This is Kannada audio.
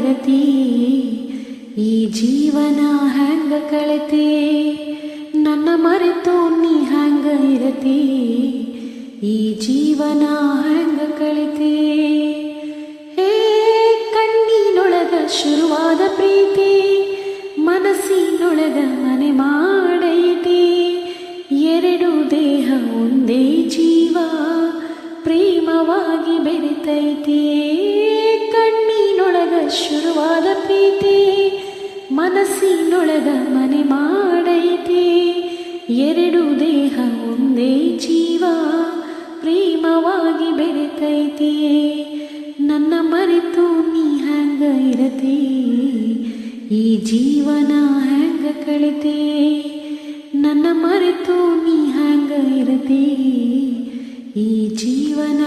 ಇರತಿ ಈ ಜೀವನ ಹ್ಯಾಂಗ ಕಳೆತಿ ನನ್ನ ಮರೆತು ನೀ ಹ್ಯಾಂಗ ಇರತಿ ಈ ಜೀವನ ಹ್ಯಾಂಗ ಕಳೆತಿ ಹೇ ಕಣ್ಣಿನೊಳಗ ಶುರುವಾದ ಪ್ರೀತಿ ಮನಸ್ಸಿನೊಳಗ ಮನೆ ಮಾಡೈತಿ ಎರಡು ದೇಹ ಒಂದೇ ಜೀವ ಪ್ರೇಮವಾಗಿ ಬೆರೆತೈತಿ ಕಣ್ಣಿನೊಳಗ ಶುರುವಾದ ಪ್ರೀತಿ ಮನಸ್ಸಿನೊಳಗ ಮನೆ ಮಾಡೈತಿ ಎರಡು ದೇಹ ಒಂದೇ ಜೀವ ಪ್ರೇಮವಾಗಿ ಬೆರೆತೈತಿ ನನ್ನ ಮರೆತು ನೀ ಹ್ಯಾಂಗ ಇರತಿ ಈ ಜೀವನ ಹ್ಯಾಂಗ ಕಳೆತಿ ನನ್ನ ಮರೆತು ನೀ ಹ್ಯಾಂಗ ಇರತಿ ಈ ಜೀವನ